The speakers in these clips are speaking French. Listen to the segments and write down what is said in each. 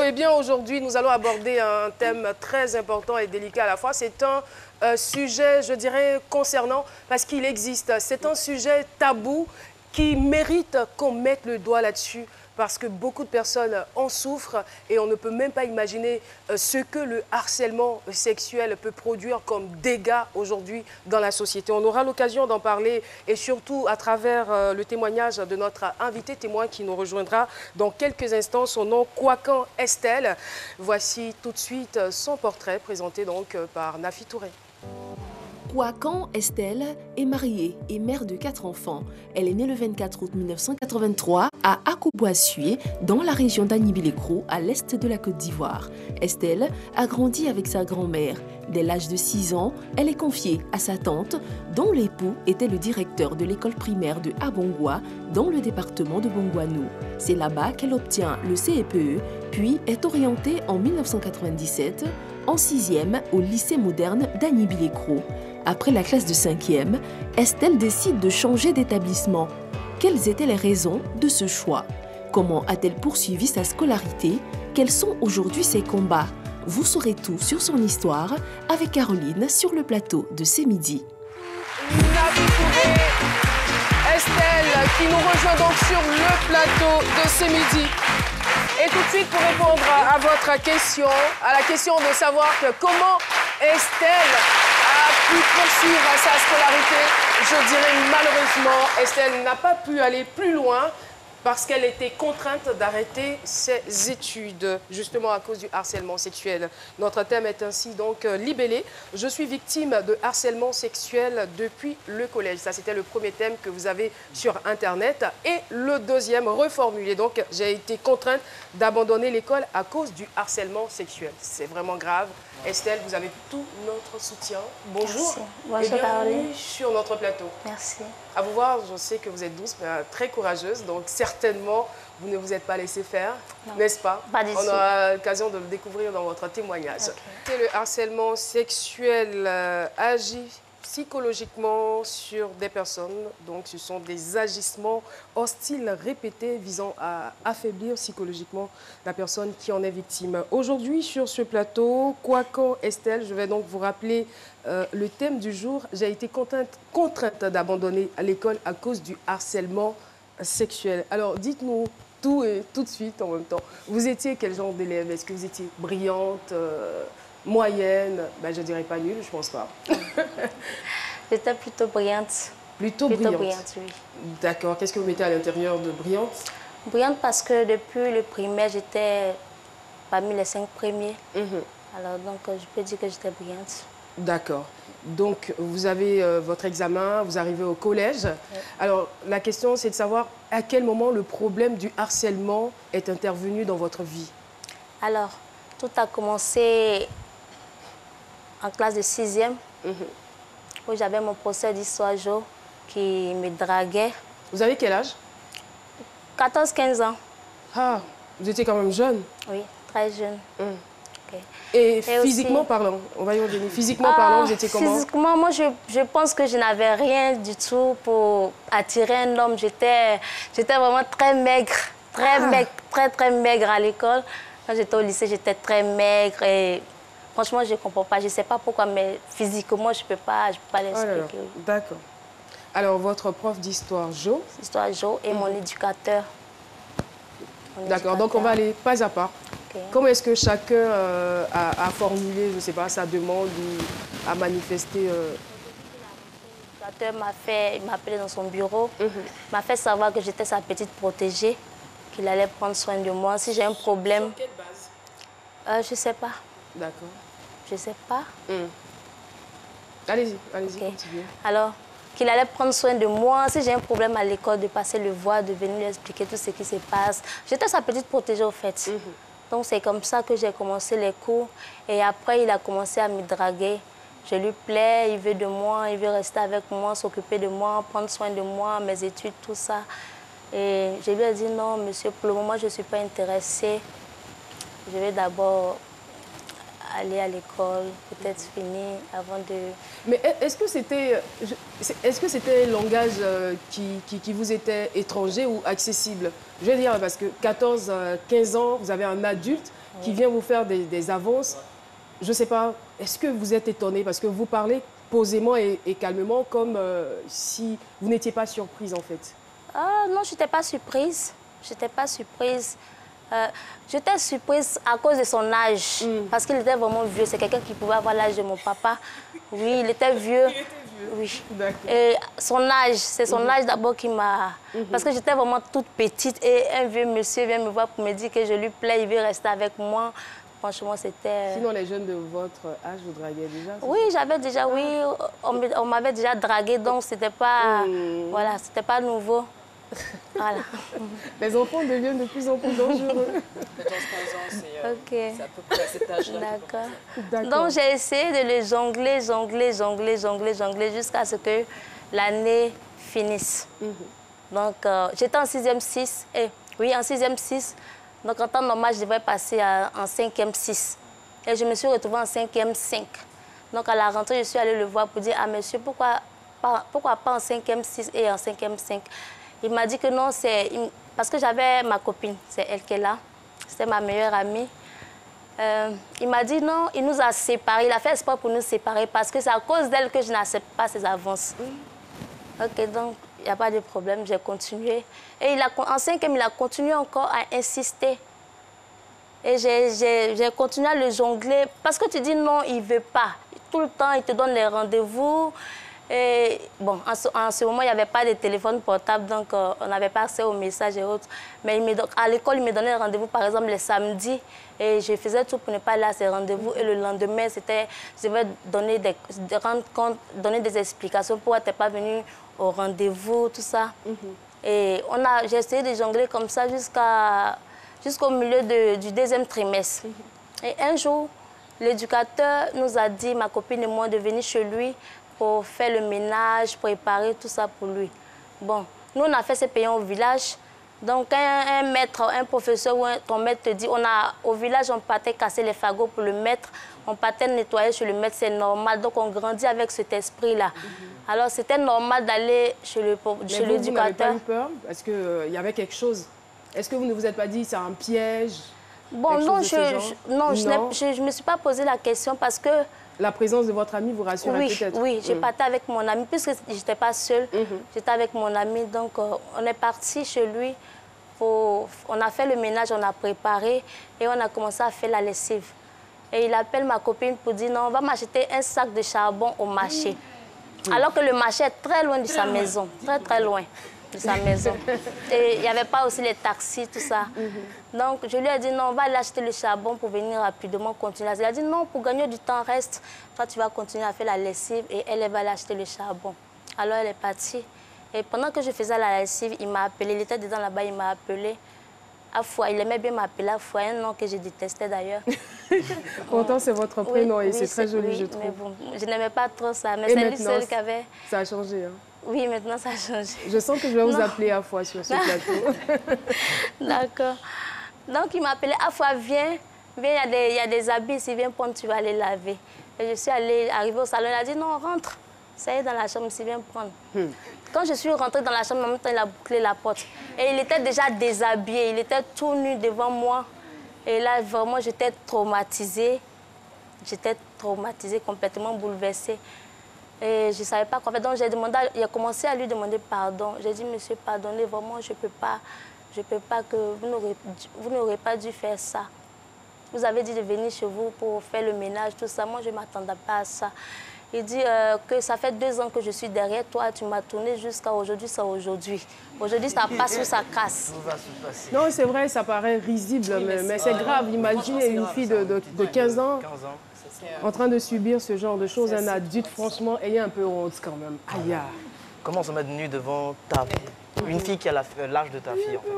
Eh bien, aujourd'hui, nous allons aborder un thème très important et délicat à la fois. C'est un sujet, je dirais, concernant, parce qu'il existe. C'est un sujet tabou qui mérite qu'on mette le doigt là-dessus, parce que beaucoup de personnes en souffrent et on ne peut même pas imaginer ce que le harcèlement sexuel peut produire comme dégâts aujourd'hui dans la société. On aura l'occasion d'en parler et surtout à travers le témoignage de notre invité témoin qui nous rejoindra dans quelques instants. Son nom, Kouakan Estelle. Voici tout de suite son portrait présenté donc par Nafi Touré. Kouakan Estelle est mariée et mère de 4 enfants. Elle est née le 24 août 1983 à Akouboassué, dans la région d'Anibilekro, à l'est de la Côte d'Ivoire. Estelle a grandi avec sa grand-mère. Dès l'âge de 6 ans, elle est confiée à sa tante, dont l'époux était le directeur de l'école primaire de Abongwa, dans le département de Bongwanou. C'est là-bas qu'elle obtient le CEPE, puis est orientée en 1997 en 6e au lycée moderne d'Anibilekro. Après la classe de 5e, Estelle décide de changer d'établissement. Quelles étaient les raisons de ce choix? Comment a-t-elle poursuivi sa scolarité? Quels sont aujourd'hui ses combats? Vous saurez tout sur son histoire avec Caroline sur le plateau de C'est Midi. Estelle qui nous rejoint donc sur le plateau de C'est Midi. Et tout de suite pour répondre à votre question, à la question de savoir comment Estelle a pu poursuivre sa scolarité, je dirais malheureusement, Estelle n'a pas pu aller plus loin parce qu'elle était contrainte d'arrêter ses études, justement à cause du harcèlement sexuel. Notre thème est ainsi donc libellé. Je suis victime de harcèlement sexuel depuis le collège. Ça, c'était le premier thème que vous avez sur Internet. Et le deuxième, reformulé. Donc, j'ai été contrainte d'abandonner l'école à cause du harcèlement sexuel. C'est vraiment grave. Estelle, vous avez tout notre soutien. Bonjour. Bonjour, et bienvenue Caroline. sur notre plateau. Merci. À vous voir, je sais que vous êtes douce, mais très courageuse. Donc, certainement, vous ne vous êtes pas laissé faire, n'est-ce pas? Pas du tout. On aura l'occasion de le découvrir dans votre témoignage. Okay. Le harcèlement sexuel agit psychologiquement sur des personnes. Donc, ce sont des agissements hostiles répétés visant à affaiblir psychologiquement la personne qui en est victime. Aujourd'hui, sur ce plateau, Kouakan Estelle, je vais donc vous rappeler le thème du jour. J'ai été contrainte d'abandonner l'école à cause du harcèlement sexuel. Alors, dites-nous tout et tout de suite en même temps. Vous étiez quel genre d'élève? Est-ce que vous étiez brillante, moyenne? Ben, je ne dirais pas nulle, je ne pense pas. J'étais plutôt brillante. Plutôt brillante, oui. D'accord. Qu'est-ce que vous mettez à l'intérieur de brillante? Brillante parce que depuis le primaire, j'étais parmi les 5 premiers. Alors, donc, je peux dire que j'étais brillante. D'accord. Donc, vous avez votre examen, vous arrivez au collège. Oui. Alors, la question, c'est de savoir à quel moment le problème du harcèlement est intervenu dans votre vie. Alors, tout a commencé en classe de 6e, où j'avais mon professeur d'histoire géo qui me draguait. Vous avez quel âge? 14-15 ans. Ah, vous étiez quand même jeune? Oui, très jeune. Et physiquement aussi, parlant, on va y revenir. Physiquement parlant, vous étiez comment? Physiquement, moi, je pense que je n'avais rien du tout pour attirer un homme. J'étais vraiment très maigre, maigre, très maigre à l'école. Quand j'étais au lycée, j'étais très maigre et franchement, je ne comprends pas. Je ne sais pas pourquoi, mais physiquement, je ne peux pas l'expliquer. Oh, d'accord. Alors, votre prof d'histoire géo? Histoire géo et mon éducateur. D'accord, donc on va aller pas à pas. Comment est-ce que chacun a formulé, je ne sais pas, sa demande ou a manifesté L'éducateur m'a appelé dans son bureau, m'a fait savoir que j'étais sa petite protégée, qu'il allait prendre soin de moi. Si j'ai un problème... Sur quelle base? Je ne sais pas. D'accord. Je ne sais pas. Allez-y, continuez. Alors, qu'il allait prendre soin de moi. Si j'ai un problème à l'école, de passer le voir, de venir lui expliquer tout ce qui se passe. J'étais sa petite protégée, au fait. Donc, c'est comme ça que j'ai commencé les cours. Et après, il a commencé à me draguer. Je lui plais, il veut de moi, il veut rester avec moi, s'occuper de moi, prendre soin de moi, mes études, tout ça. Et je lui ai dit non, monsieur, pour le moment, je ne suis pas intéressée. Je vais d'abord aller à l'école, peut-être finir avant de... Mais est-ce que c'était un langage qui vous était étranger ou accessible? Je veux dire, parce que 14, 15 ans, vous avez un adulte qui vient vous faire des avances. Je ne sais pas, est-ce que vous êtes étonné parce que vous parlez posément et calmement comme si vous n'étiez pas surprise en fait? Ah non, je n'étais pas surprise. Je n'étais pas surprise. J'étais surprise à cause de son âge, parce qu'il était vraiment vieux. C'est quelqu'un qui pouvait avoir l'âge de mon papa. Oui, il était vieux. Il était vieux. Oui. Et son âge, c'est son âge d'abord qui m'a... Parce que j'étais vraiment toute petite et un vieux monsieur vient me voir pour me dire que je lui plais, il veut rester avec moi. Franchement, c'était... Sinon, les jeunes de votre âge vous draguaient déjà? Oui, j'avais déjà, oui, on m'avait déjà dragué, donc c'était pas... Voilà, c'était pas nouveau. Voilà. Les enfants deviennent de plus en plus dangereux. 14-15 ans, c'est à peu près à cet âge-là. D'accord. Donc j'ai essayé de le jongler jusqu'à ce que l'année finisse. Donc j'étais en 6e 6. Oui, en 6e 6. Donc en temps normal, je devrais passer en 5e 6. Et je me suis retrouvée en 5e 5. Donc à la rentrée, je suis allée le voir pour dire, ah monsieur, pourquoi pas en 5e 6 et en 5e 5? Il m'a dit que non, c'est parce que j'avais ma copine, c'est elle qui est là, c'était ma meilleure amie. Il m'a dit non, il nous a séparés, il a fait espoir pour nous séparer parce que c'est à cause d'elle que je n'accepte pas ses avances. Ok, donc il n'y a pas de problème, j'ai continué. Et en 5e, il a continué encore à insister. Et j'ai continué à le jongler parce que tu dis non, il ne veut pas. Tout le temps, il te donne les rendez-vous. Et bon, en ce moment, il n'y avait pas de téléphone portable, donc on n'avait pas accès aux messages et autres. Mais à l'école, il me donnait rendez-vous, par exemple, les samedis. Et je faisais tout pour ne pas aller à ces rendez-vous. Et le lendemain, je devais donner rendre compte, donner des explications pourquoi tu n'es pas venu au rendez-vous, tout ça. Et j'ai essayé de jongler comme ça jusqu'au milieu du 2e trimestre. Et un jour, l'éducateur nous a dit, ma copine et moi, de venir chez lui pour faire le ménage, préparer tout ça pour lui. Bon, nous, on a fait ces payants au village. Donc, un professeur ou ton maître te dit, au village, on partait casser les fagots pour le maître, on partait nettoyer chez le maître, c'est normal. Donc, on grandit avec cet esprit-là. Alors, c'était normal d'aller chez l'éducateur. Mais vous n'avez pas eu peur? Est-ce qu'il y avait quelque chose? Est-ce que vous ne vous êtes pas dit, c'est un piège? Bon, non, je ne me suis pas posé la question parce que... La présence de votre ami vous rassurait peut-être? Oui, je partais avec mon ami, puisque je n'étais pas seule. J'étais avec mon ami, donc on est parti chez lui. On a fait le ménage, on a préparé et on a commencé à faire la lessive. Et il appelle ma copine pour dire, non, on va m'acheter un sac de charbon au marché. Alors que le marché est très loin de sa maison, très loin de sa maison. Et il n'y avait pas aussi les taxis, tout ça. Donc, je lui ai dit, non, on va aller acheter le charbon pour venir rapidement continuer. Il a dit, non, pour gagner du temps, reste. Toi, tu vas continuer à faire la lessive et elle va aller acheter le charbon. Alors, elle est partie. Et pendant que je faisais la lessive, il m'a appelé. Il était dedans là-bas, il m'a appelé. Afouah, il aimait bien m'appeler Afouah, un nom que je détestais d'ailleurs. Pourtant, c'est votre prénom et c'est très joli, je trouve. Mais bon, je n'aimais pas trop ça. Mais c'est lui seul qui avait... Ça a changé, hein? Oui, maintenant ça a changé. Je sens que je vais vous appeler Afouah sur ce plateau. D'accord. Donc, il m'a appelé Afouah, viens, il y a des habits ici, viens prendre, tu vas aller laver. Et je suis arrivée au salon, il a dit non, rentre. Ça y est, dans la chambre ici, viens prendre. Quand je suis rentrée dans la chambre, en même temps, il a bouclé la porte. Et il était déjà déshabillé, il était tout nu devant moi. Et là, vraiment, j'étais traumatisée. J'étais traumatisée, complètement bouleversée. Et je ne savais pas quoi faire. Donc, j'ai commencé à lui demander pardon. J'ai dit, monsieur, pardonnez, vraiment, je ne peux pas que vous n'aurez pas dû faire ça. Vous avez dit de venir chez vous pour faire le ménage, tout ça. Moi, je ne m'attendais pas à ça. Il dit que ça fait 2 ans que je suis derrière toi, tu m'as tourné jusqu'à aujourd'hui, c'est aujourd'hui. Aujourd'hui, ça passe ou ça casse. Non, c'est vrai, ça paraît risible, mais c'est grave. Imaginez une fille de 15 ans en train de subir ce genre de choses. Un adulte, franchement, ayez un peu honte quand même. Aïe. Comment se mettre nu devant une fille qui a l'âge de ta fille, en fait?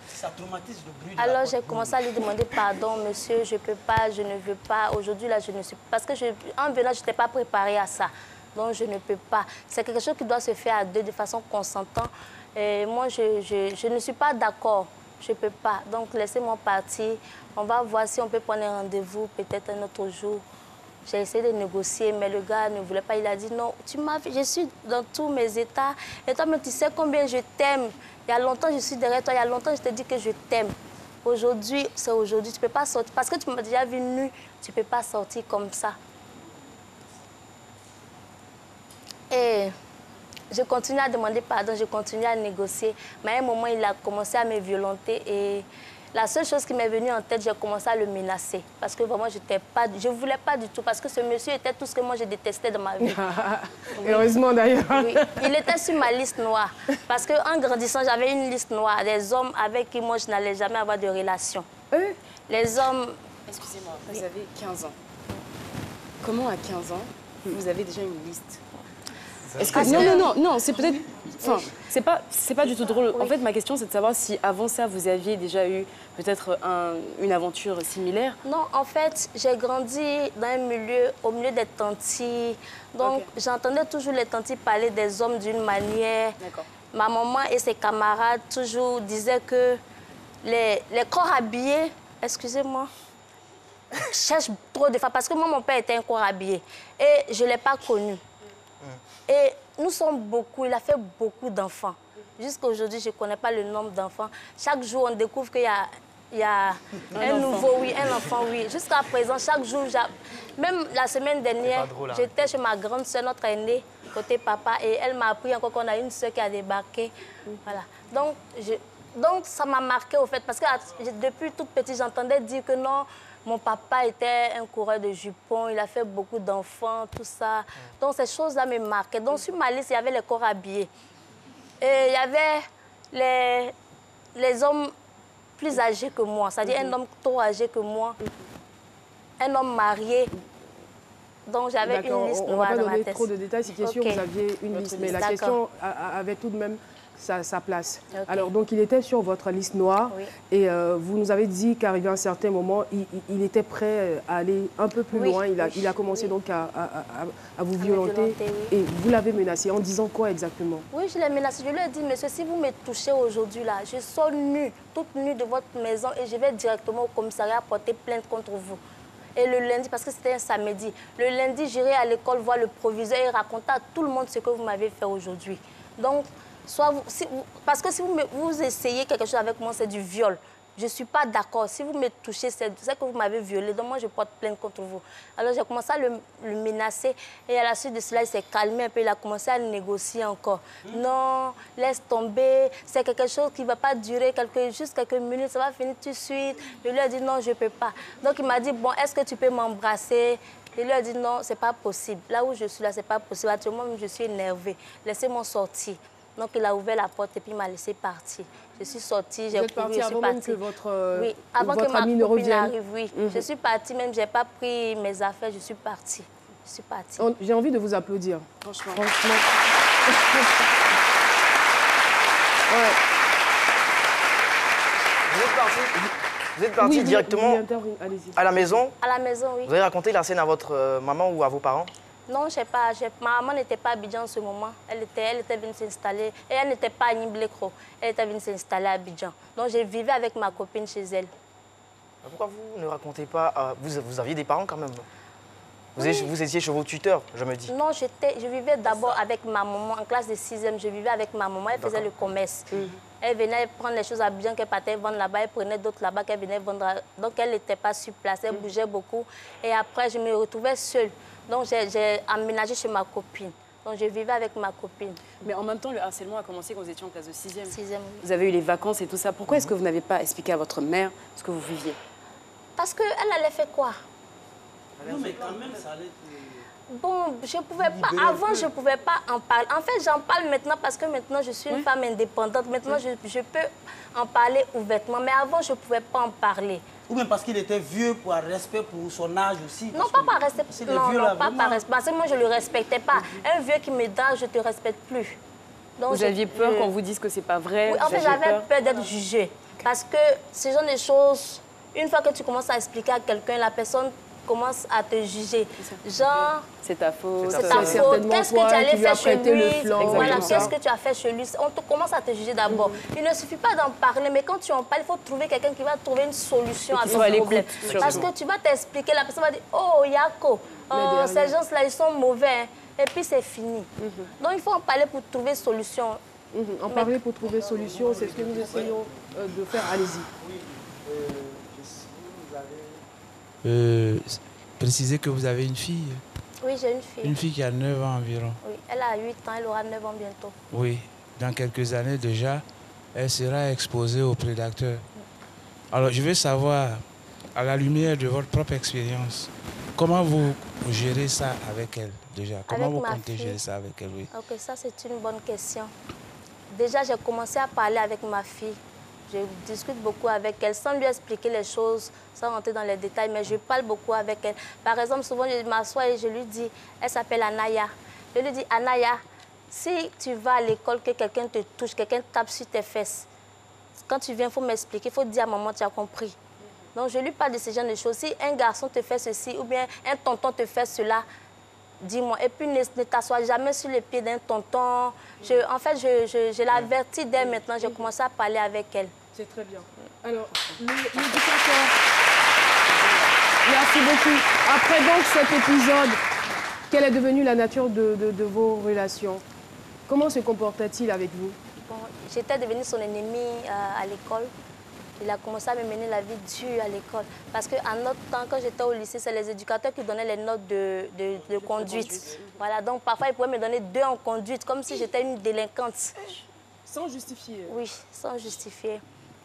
Ça traumatise le bruit. Alors j'ai commencé à lui demander pardon, monsieur, je ne peux pas, je ne veux pas. Aujourd'hui, là, je ne suis pas... Parce que en venant, je n'étais pas préparée à ça. Donc, je ne peux pas. C'est quelque chose qui doit se faire à deux de façon consentante. Et moi, je ne suis pas d'accord. Je ne peux pas. Donc, laissez-moi partir. On va voir si on peut prendre un rendez-vous peut-être un autre jour. J'ai essayé de négocier, mais le gars ne voulait pas. Il a dit non, je suis dans tous mes états. Et toi, mais tu sais combien je t'aime. Il y a longtemps, je suis derrière toi. Il y a longtemps, je te dis que je t'aime. Aujourd'hui, c'est aujourd'hui. Tu ne peux pas sortir. Parce que tu m'as déjà vu nue, tu ne peux pas sortir comme ça. Et je continue à demander pardon, je continue à négocier. Mais à un moment, il a commencé à me violenter. Et la seule chose qui m'est venue en tête, j'ai commencé à le menacer. Parce que vraiment, je ne voulais pas du tout. Parce que ce monsieur était tout ce que moi, je détestais dans ma vie. Oui. Heureusement, d'ailleurs. Oui. Il était sur ma liste noire. Parce qu'en grandissant, j'avais une liste noire. Des hommes avec qui moi, je n'allais jamais avoir de relation. Les hommes... Excusez-moi, vous avez 15 ans. Comment à 15 ans, vous avez déjà une liste? Est-ce que... Non, c'est peut-être... Enfin, c'est pas du tout drôle. En fait, ma question, c'est de savoir si avant ça, vous aviez déjà eu peut-être une aventure similaire. Non, en fait, j'ai grandi dans un milieu, au milieu des tantis. Donc, j'entendais toujours les tantis parler des hommes d'une manière. Ma maman et ses camarades toujours disaient que les corps habillés, excusez-moi, cherchent trop de femmes. Parce que moi, mon père était un corps habillé. Et je ne l'ai pas connu. Et nous sommes beaucoup, il a fait beaucoup d'enfants. Jusqu'à aujourd'hui, je ne connais pas le nombre d'enfants. Chaque jour, on découvre qu'il y a un nouveau, un enfant, Jusqu'à présent, chaque jour, même la semaine dernière, j'étais chez ma grande soeur, notre aînée, côté papa, et elle m'a appris encore qu'on a une soeur qui a débarqué. Voilà. Donc, ça m'a marqué au fait, parce que depuis toute petite, j'entendais dire que non, mon papa était un coureur de jupons, il a fait beaucoup d'enfants, tout ça. Donc, ces choses-là me marquaient. Donc, sur ma liste, il y avait les corps habillés. Et il y avait les hommes plus âgés que moi, c'est-à-dire un homme trop âgé que moi, un homme marié. Donc, j'avais une liste noire dans ma tête. On ne va pas donner trop de détails, c'est sûr que vous aviez une liste, mais la question avait tout de même sa place. Alors, donc, il était sur votre liste noire et vous nous avez dit qu'arrivé à un certain moment, il était prêt à aller un peu plus loin. Il a commencé donc à vous violenter et vous l'avez menacé en disant quoi exactement? Oui, je l'ai menacé. Je lui ai dit, monsieur, si vous me touchez aujourd'hui, là, je sors nue, toute nue de votre maison et je vais directement au commissariat porter plainte contre vous. Et le lundi, parce que c'était un samedi, le lundi, j'irai à l'école voir le proviseur et raconter à tout le monde ce que vous m'avez fait aujourd'hui. Donc, parce que si vous essayez quelque chose avec moi, c'est du viol. Je ne suis pas d'accord. Si vous me touchez, c'est que vous m'avez violé. Donc moi, je porte plainte contre vous. Alors j'ai commencé à le menacer. Et à la suite de cela, il s'est calmé un peu. Il a commencé à négocier encore. Non, laisse tomber. C'est quelque chose qui ne va pas durer juste quelques minutes. Ça va finir tout de suite. Je lui ai dit non, je ne peux pas. Donc il m'a dit, bon, est-ce que tu peux m'embrasser? Je lui ai dit non, ce n'est pas possible. Là où je suis, là, ce n'est pas possible. Actuellement, je suis énervée. Laissez-moi sortir. Donc, il a ouvert la porte et puis il m'a laissé partir. Je suis sortie, j'ai couru, je suis partie. Que votre, oui, avant que ma copine arrive, oui. Je suis partie, même je n'ai pas pris mes affaires, je suis partie. Je suis partie. J'ai envie de vous applaudir. Franchement. Vous êtes parti directement à la maison? À la maison, oui. Vous avez raconté la scène à votre maman ou à vos parents? Non, je ne sais pas. Ma maman n'était pas à Abidjan en ce moment. Elle était venue s'installer. Et elle n'était pas à Niblekro. Elle était venue s'installer à Abidjan. Donc, je vivais avec ma copine chez elle. Pourquoi vous ne racontez pas... Vous aviez des parents quand même? Vous étiez chez vos tuteurs, je me dis. Non, je vivais d'abord avec ma maman. En classe de 6e, je vivais avec ma maman. Elle faisait le commerce. Elle venait prendre les choses à Abidjan qu'elle partait vendre là-bas. Elle prenait d'autres là-bas qu'elle venait vendre. Donc, elle n'était pas sur place. Elle bougeait beaucoup. Et après, je me retrouvais seule. Donc, j'ai aménagé chez ma copine. Donc, je vivais avec ma copine. Mais en même temps, le harcèlement a commencé quand vous étiez en classe de 6e. 6e, oui. Vous avez eu les vacances et tout ça. Pourquoi est-ce que vous n'avez pas expliqué à votre mère ce que vous viviez? Parce qu'elle allait faire quoi? Non, mais quand même, ça allait... Bon, je ne pouvais pas. Avant, je ne pouvais pas en parler. En fait, j'en parle maintenant parce que maintenant, je suis une femme indépendante. Maintenant, je peux en parler ouvertement. Mais avant, je ne pouvais pas en parler. Ou même parce qu'il était vieux, pour un respect pour son âge aussi. Non, pas par respect. Non, pas par respect. Parce que moi, je ne le respectais pas. Un vieux qui me donne, je ne te respecte plus. Donc, vous aviez peur qu'on vous dise que ce n'est pas vrai? Oui, en fait, j'avais peur d'être jugée. Parce que ce genre de choses, une fois que tu commences à expliquer à quelqu'un, la personne commence à te juger. Genre, c'est ta faute. C'est ta faute. Qu'est-ce que tu allais faire chez lui? Voilà, qu'est-ce que tu as fait chez lui? On commence à te juger d'abord. Il ne suffit pas d'en parler, mais quand tu en parles, il faut trouver quelqu'un qui va trouver une solution à ton problème. Parce que tu vas t'expliquer, la personne va dire, oh, Yako, ces gens-là, ils sont mauvais. Et puis, c'est fini. Donc, il faut en parler pour trouver solution. En parler pour trouver solution, c'est ce que nous essayons de faire. Allez-y. Oui, préciser que vous avez une fille. Oui, j'ai une fille. Une fille qui a 9 ans environ. Oui, elle a 8 ans, elle aura 9 ans bientôt. Oui, dans quelques années déjà, elle sera exposée aux prédateurs. Alors, je veux savoir, à la lumière de votre propre expérience, comment vous gérez ça avec elle déjà? Comment Avec vous ma comptez fille. gérer ça avec elle? Oui. Ok, ça c'est une bonne question. Déjà, j'ai commencé à parler avec ma fille. Je discute beaucoup avec elle sans lui expliquer les choses, sans rentrer dans les détails, mais je parle beaucoup avec elle. Par exemple, souvent, je m'assois et je lui dis, elle s'appelle Anaya. Je lui dis, Anaya, si tu vas à l'école, que quelqu'un te touche, quelqu'un tape sur tes fesses, quand tu viens, il faut m'expliquer, il faut dire à maman, tu as compris. Donc, je lui parle de ce genre de choses. Si un garçon te fait ceci ou bien un tonton te fait cela, dis-moi. Et puis, ne t'assois jamais sur les pieds d'un tonton. En fait, je l'avertis dès maintenant. J'ai commencé à parler avec elle. C'est très bien. Alors, l'éducateur, merci beaucoup. Après donc cet épisode, quelle est devenue la nature de vos relations? Comment se comportait-il avec vous? Bon, j'étais devenue son ennemie à l'école. Il a commencé à me mener la vie dure à l'école. Parce qu'à notre temps, quand j'étais au lycée, c'est les éducateurs qui donnaient les notes de conduite. Voilà, donc parfois, ils pouvaient me donner 2 en conduite, comme si j'étais une délinquante. Sans justifier? Oui, sans justifier.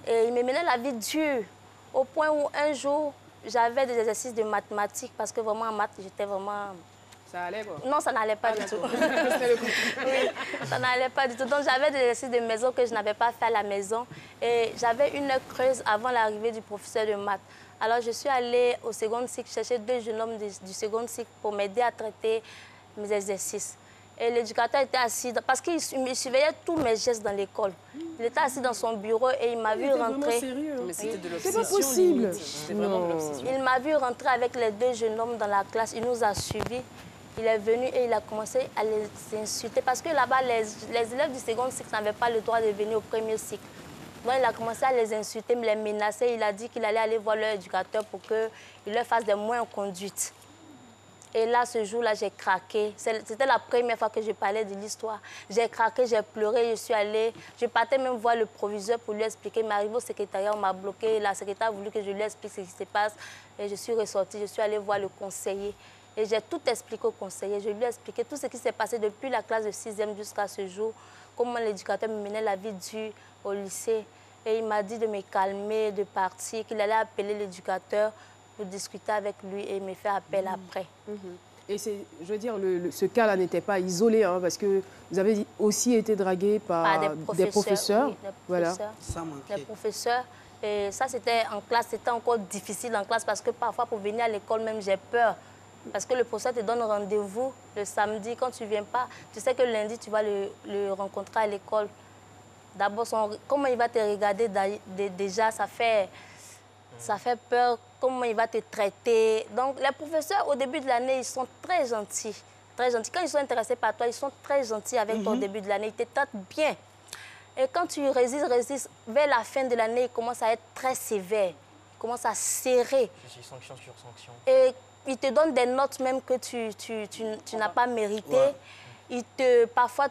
Et il me menait la vie dure, au point où un jour, j'avais des exercices de mathématiques, parce que vraiment en maths, j'étais vraiment... Ça allait quoi? Non, ça n'allait pas du tout. Oui, ça n'allait pas du tout. Donc j'avais des exercices de maison que je n'avais pas fait à la maison. Et j'avais une heure creuse avant l'arrivée du professeur de maths. Alors je suis allée au second cycle chercher 2 jeunes hommes du second cycle pour m'aider à traiter mes exercices. Et l'éducateur était assis, parce qu'il surveillait tous mes gestes dans l'école. Il était assis dans son bureau et il m'a vu rentrer. Mais c'était de C'est l'obsession. pas possible. C'était vraiment de l'obsession. Il m'a vu rentrer avec les 2 jeunes hommes dans la classe. Il nous a suivis. Il est venu et il a commencé à les insulter. Parce que là-bas, les élèves du second cycle n'avaient pas le droit de venir au premier cycle. Donc il a commencé à les insulter, me les menacer. Il a dit qu'il allait aller voir leur éducateur pour qu'il leur fasse des moins en conduite. Et là, ce jour-là, j'ai craqué. C'était la première fois que je parlais de l'histoire. J'ai craqué, j'ai pleuré, je suis allée. Je partais même voir le proviseur pour lui expliquer. Mais arrivé au secrétariat, on m'a bloqué. La secrétaire a voulu que je lui explique ce qui se passe. Et je suis ressortie, je suis allée voir le conseiller. Et j'ai tout expliqué au conseiller. Je lui ai expliqué tout ce qui s'est passé depuis la classe de 6e jusqu'à ce jour. Comment l'éducateur me menait la vie dure au lycée. Et il m'a dit de me calmer, de partir, qu'il allait appeler l'éducateur pour discuter avec lui et me faire appel après. Et je veux dire, ce cas-là n'était pas isolé, hein, parce que vous avez aussi été dragué par des professeurs. Oui, des voilà. professeurs. Ça manquait. Des professeurs. Et ça, c'était en classe, c'était encore difficile en classe parce que parfois, pour venir à l'école même, j'ai peur. Parce que le professeur te donne rendez-vous le samedi. Quand tu ne viens pas, tu sais que lundi, tu vas le rencontrer à l'école. D'abord, comment il va te regarder déjà, ça fait peur. Comment il va te traiter. Donc, les professeurs, au début de l'année, ils sont très gentils. Très gentils. Quand ils sont intéressés par toi, ils sont très gentils avec toi au début de l'année. Ils te traitent bien. Et quand tu résistes, vers la fin de l'année, ils commencent à être très sévères. Ils commencent à serrer. Sanction sur sanction. Et ils te donnent des notes même que tu n'as pas méritées. Ouais. Ils parfois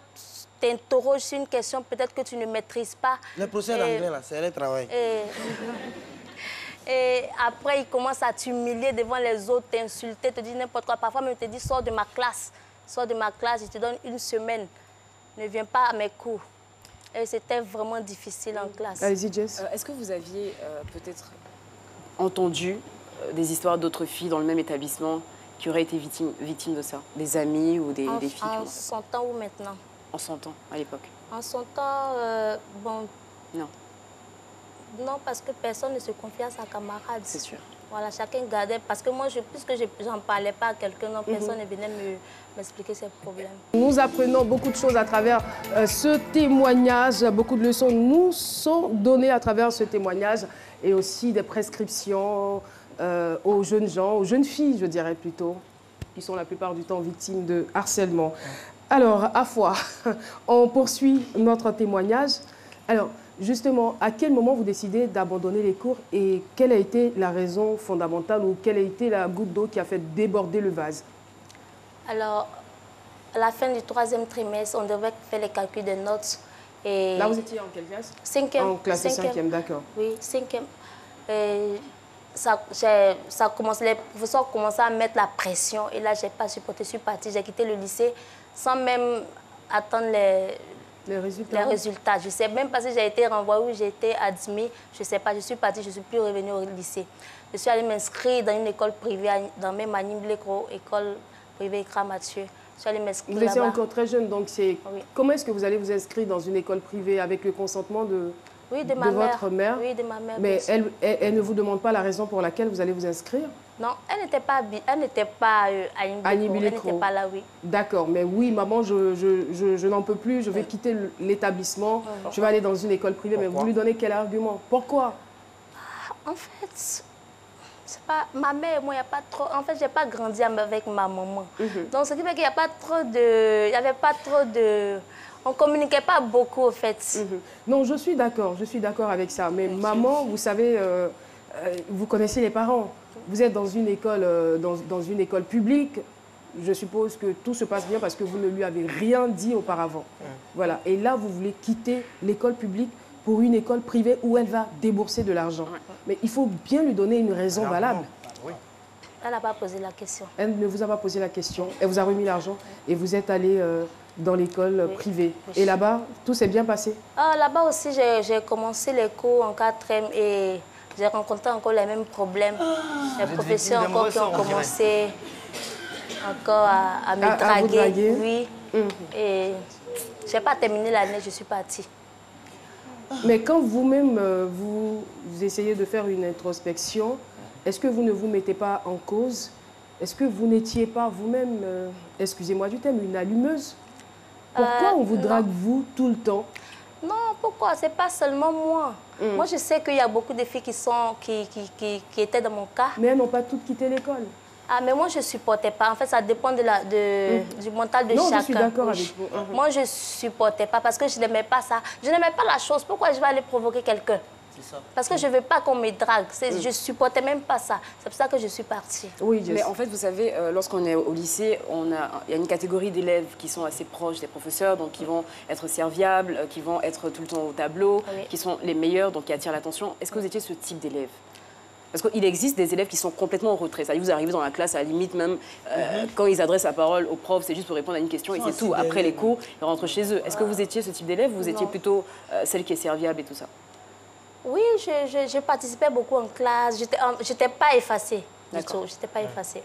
t'interrogent sur une question peut-être que tu ne maîtrises pas. Le procès d'anglais, là, c'est le travail. Et après, ils commencent à t'humilier devant les autres, t'insulter, te dire n'importe quoi. Parfois, même, ils te disent, sors de ma classe. Sors de ma classe, ils te donnent 1 semaine. Ne viens pas à mes cours. Et c'était vraiment difficile en classe. Allez-y, Jess. Est-ce que vous aviez peut-être entendu des histoires d'autres filles dans le même établissement qui auraient été victimes de ça? Des amis ou des filles? En son temps ou maintenant? En son temps, à l'époque. En son temps, bon... Non. Non, parce que personne ne se confie à sa camarade. C'est sûr. Voilà, chacun gardait. Parce que moi, puisque je n'en parlais pas à quelqu'un, non, personne ne venait m'expliquer ses problèmes. Nous apprenons beaucoup de choses à travers ce témoignage. Beaucoup de leçons nous sont données à travers ce témoignage. Et aussi des prescriptions aux jeunes gens, aux jeunes filles, je dirais plutôt, qui sont la plupart du temps victimes de harcèlement. Alors, Afua, on poursuit notre témoignage. Alors, justement, à quel moment vous décidez d'abandonner les cours et quelle a été la raison fondamentale ou quelle a été la goutte d'eau qui a fait déborder le vase? Alors, à la fin du 3e trimestre, on devait faire les calculs des notes. Et là, vous étiez en quelle classe? 5e. En classe 5e, d'accord. Oui, 5e. les professeurs commençaient à mettre la pression. Et là, je n'ai pas supporté, je suis partie. J'ai quitté le lycée sans même attendre les résultats. Je ne sais même pas si j'ai été renvoyée ou j'ai été admise. Je ne sais pas, je suis partie, je ne suis plus revenue au lycée. Je suis allée m'inscrire dans une école privée, dans même à Nimblekro, école privée Ikra Mathieu. Je suis allée m'inscrire là-bas. Vous étiez encore très jeune, donc c'est... Oui. Comment est-ce que vous allez vous inscrire dans une école privée avec le consentement de votre mère? Oui, de ma mère. Mais elle ne vous demande pas la raison pour laquelle vous allez vous inscrire? Non, elle n'était pas à Nimblekro. Elle n'était pas là, oui. D'accord, mais oui, maman, je n'en peux plus, je vais quitter l'établissement, je vais aller dans une école privée. Pourquoi? Mais vous lui donnez quel argument? Pourquoi? En fait, c'est pas ma mère, moi, il n'y a pas trop... En fait, je n'ai pas grandi avec ma maman. Donc, ce qui fait qu'il n'y a pas trop de... Il n'y avait pas trop de... On ne communiquait pas beaucoup, au fait. Non, je suis d'accord avec ça. Mais maman, vous savez, vous connaissez les parents. Vous êtes dans une école, dans une école publique. Je suppose que tout se passe bien parce que vous ne lui avez rien dit auparavant. Voilà. Et là, vous voulez quitter l'école publique pour une école privée où elle va débourser de l'argent. Mais il faut bien lui donner une raison valable. Oui. Elle n'a pas posé la question. Elle ne vous a pas posé la question. Elle vous a remis l'argent et vous êtes allé dans l'école privée. Et là-bas, tout s'est bien passé? Là-bas aussi, j'ai commencé les cours en 4e et j'ai rencontré encore les mêmes problèmes. Les professeurs encore qui ont commencé encore à me draguer. Oui. Et je n'ai pas terminé l'année, je suis partie. Mais quand vous-même, vous essayez de faire une introspection, est-ce que vous ne vous mettez pas en cause? Est-ce que vous n'étiez pas vous-même, excusez-moi du terme, une allumeuse? Pourquoi on vous drague, vous, tout le temps? Non, pourquoi? Ce n'est pas seulement moi. Moi, je sais qu'il y a beaucoup de filles qui étaient dans mon cas. Mais elles n'ont pas toutes quitté l'école. Ah, mais moi, je ne supportais pas. En fait, ça dépend du mental de chacun. Non, je suis d'accord avec vous. Moi, je ne supportais pas parce que je n'aimais pas ça. Je n'aimais pas la chose. Pourquoi je vais aller provoquer quelqu'un? Parce que je ne veux pas qu'on me drague. Je ne supportais même pas ça. C'est pour ça que je suis partie. Oui, mais en fait, vous savez, lorsqu'on est au lycée, il y a une catégorie d'élèves qui sont assez proches des professeurs, donc qui vont être serviables, qui vont être tout le temps au tableau, qui sont les meilleurs, donc qui attirent l'attention. Est-ce que vous étiez ce type d'élève? Parce qu'il existe des élèves qui sont complètement en retrait. Ça, vous arrivez dans la classe, à la limite même, quand ils adressent la parole au prof, c'est juste pour répondre à une question et c'est tout. Après les cours, ils rentrent chez eux. Est-ce que vous étiez ce type d'élève ou vous étiez plutôt celle qui est serviable et tout ça? Oui, je participais beaucoup en classe. Je n'étais pas effacée du tout. Je n'étais pas effacée.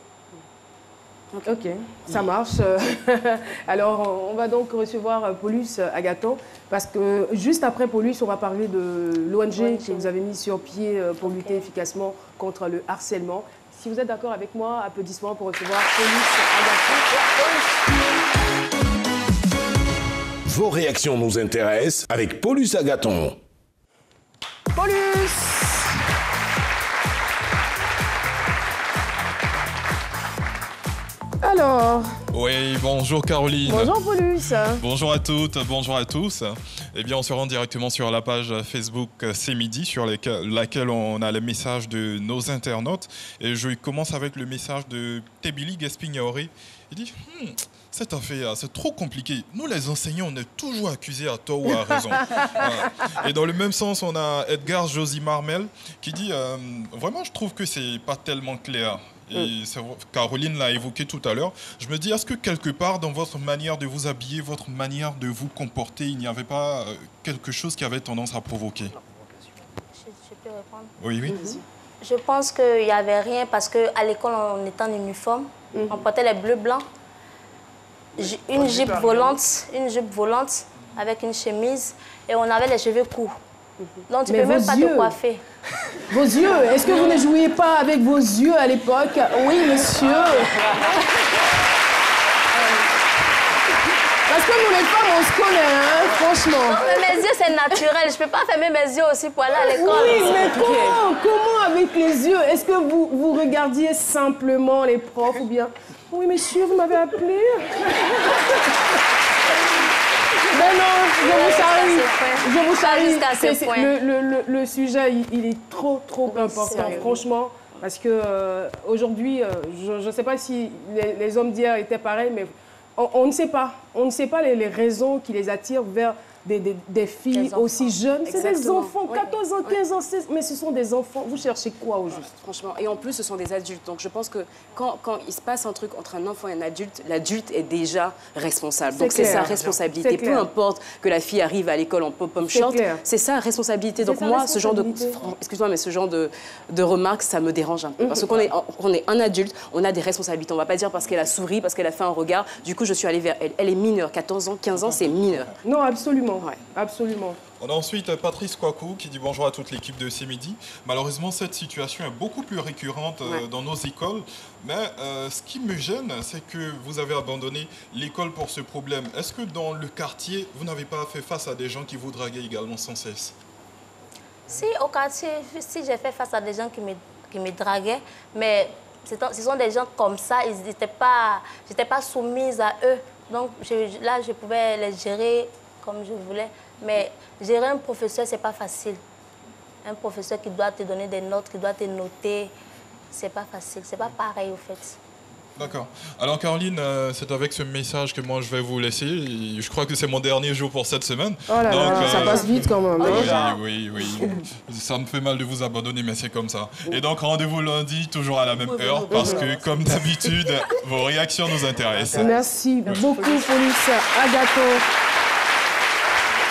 Ok, ça marche. Alors, on va donc recevoir Paulus Agathon, parce que juste après Paulus, on va parler de l'ONG que vous avez mis sur pied pour lutter efficacement contre le harcèlement. Si vous êtes d'accord avec moi, applaudissements pour recevoir Paulus Agathon. Vos réactions nous intéressent avec Paulus Agathon. Paulus! Alors... Oui, bonjour Caroline. Bonjour Paulus. Bonjour à toutes, bonjour à tous. Eh bien, on se rend directement sur la page Facebook C'est Midi, sur laquelle on a le message de nos internautes. Et je commence avec le message de Tebili Gaspignaori. Il dit... Cette affaire, c'est trop compliqué. Nous, les enseignants, on est toujours accusés à tort ou à raison. Et dans le même sens, on a Edgar Josie Marmel qui dit vraiment, je trouve que c'est pas tellement clair. Et Caroline l'a évoqué tout à l'heure. Je me dis, est-ce que quelque part, dans votre manière de vous habiller, votre manière de vous comporter, il n'y avait pas quelque chose qui avait tendance à provoquer? Je peux répondre? Oui, oui. Je pense qu'il n'y avait rien parce qu'à l'école, on était en uniforme. On portait les bleus blancs. Une jupe volante avec une chemise et on avait les cheveux courts. Donc tu ne peux même pas te coiffer. Vos yeux, est-ce que vous ne jouiez pas avec vos yeux à l'époque? Oui, monsieur. Parce que nous les femmes, on se connaît, hein, franchement. Non, mais mes yeux, c'est naturel. Je ne peux pas fermer mes yeux aussi pour aller à l'école. Oui, mais comment avec les yeux? Est-ce que vous regardiez simplement les profs ou bien... Oui, monsieur, vous m'avez appelé. Mais non, je vous charrie. Le sujet, il est trop important, franchement. Parce que aujourd'hui, je ne sais pas si les hommes d'hier étaient pareils, mais on ne sait pas. On ne sait pas les raisons qui les attirent vers des filles aussi jeunes. C'est des enfants, 14 ans, 15 ans, 16, mais ce sont des enfants. Vous cherchez quoi au juste? Franchement, et en plus, ce sont des adultes. Donc, je pense que quand il se passe un truc entre un enfant et un adulte, l'adulte est déjà responsable. Donc, c'est sa responsabilité. Peu importe que la fille arrive à l'école en pom-pom short, c'est sa responsabilité. Donc, moi, ce genre de... Excuse-moi, mais ce genre de remarques, ça me dérange un peu. Parce qu'on est un adulte, on a des responsabilités. On ne va pas dire parce qu'elle a souri, parce qu'elle a fait un regard. Du coup, je suis allée vers elle. Elle est mineure. 14 ans, 15 ans, c'est mineur. Non, absolument. Ouais. Absolument. On a ensuite Patrice Kouakou qui dit bonjour à toute l'équipe de C'est Midi. Malheureusement, cette situation est beaucoup plus récurrente dans nos écoles. Mais ce qui me gêne, c'est que vous avez abandonné l'école pour ce problème. Est-ce que dans le quartier, vous n'avez pas fait face à des gens qui vous draguaient également sans cesse? Si, au quartier, si j'ai fait face à des gens qui me draguaient, mais ce sont des gens comme ça, je n'étais pas soumise à eux. Donc là, je pouvais les gérer comme je voulais. Mais gérer un professeur, ce n'est pas facile. Un professeur qui doit te donner des notes, qui doit te noter, ce n'est pas facile. Ce n'est pas pareil, au fait. D'accord. Alors, Caroline, c'est avec ce message que moi, je vais vous laisser. Je crois que c'est mon dernier jour pour cette semaine. Oh là là, ça passe vite quand même. Oui. Ça me fait mal de vous abandonner, mais c'est comme ça. Et donc, rendez-vous lundi, toujours à la même heure, parce que, comme d'habitude, vos réactions nous intéressent. Merci beaucoup, Paulus Agathon.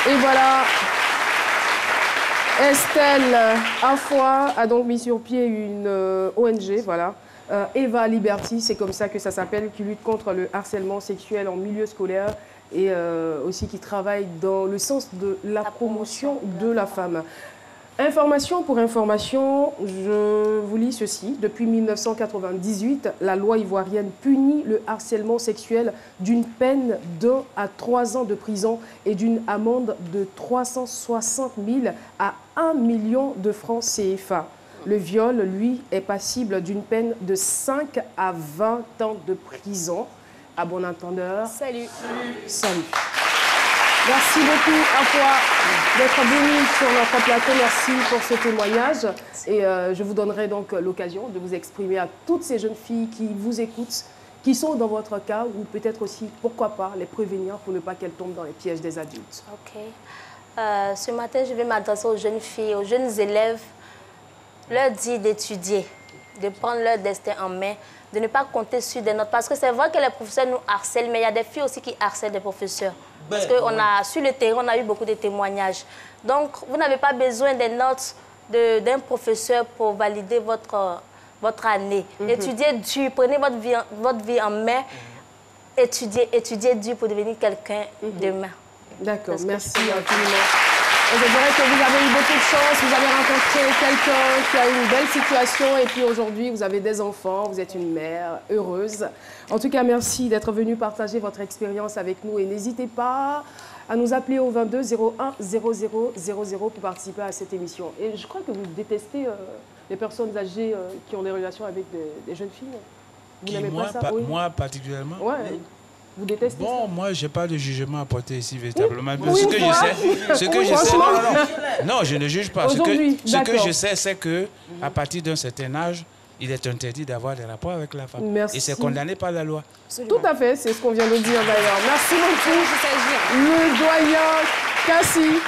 Et voilà, Estelle Afoy a donc mis sur pied une ONG, voilà, Eva Liberty, c'est comme ça que ça s'appelle, qui lutte contre le harcèlement sexuel en milieu scolaire et aussi qui travaille dans le sens de la promotion de la femme. Information pour information, je vous lis ceci. Depuis 1998, la loi ivoirienne punit le harcèlement sexuel d'une peine d'1 à 3 ans de prison et d'une amende de 360 000 à 1 million de francs CFA. Le viol, lui, est passible d'une peine de 5 à 20 ans de prison. À bon entendeur. Salut. Salut. Merci beaucoup à toi d'être venu sur notre plateau. Merci pour ce témoignage. Et je vous donnerai donc l'occasion de vous exprimer à toutes ces jeunes filles qui vous écoutent, qui sont dans votre cas, ou peut-être aussi, pourquoi pas, les prévenir pour ne pas qu'elles tombent dans les pièges des adultes. Ok. Ce matin, je vais m'adresser aux jeunes filles, aux jeunes élèves, leur dire d'étudier, de prendre leur destin en main, de ne pas compter sur des notes. Parce que c'est vrai que les professeurs nous harcèlent, mais il y a des filles aussi qui harcèlent des professeurs. Parce que sur le terrain, on a eu beaucoup de témoignages. Donc, vous n'avez pas besoin des notes d'un professeur pour valider votre année. Étudiez dur, prenez votre vie en main. Étudiez dur pour devenir quelqu'un demain. D'accord, merci infiniment. Et je dirais que vous avez eu beaucoup de chance, vous avez rencontré quelqu'un qui a une belle situation et puis aujourd'hui, vous avez des enfants, vous êtes une mère heureuse. En tout cas, merci d'être venu partager votre expérience avec nous et n'hésitez pas à nous appeler au 22 01 00 00 pour participer à cette émission. Et je crois que vous détestez les personnes âgées qui ont des relations avec des jeunes filles. Vous n'aimez pas ça? Moi, particulièrement? Ouais. Vous détestez ça? Bon, moi, je n'ai pas de jugement à porter ici, véritablement. Ce que je sais, non, je ne juge pas. Ce que je sais, c'est qu'à partir d'un certain âge, il est interdit d'avoir des rapports avec la femme. Merci. Et c'est condamné par la loi. Absolument. Tout à fait, c'est ce qu'on vient de dire d'ailleurs. Merci beaucoup. Le doyen Cassie.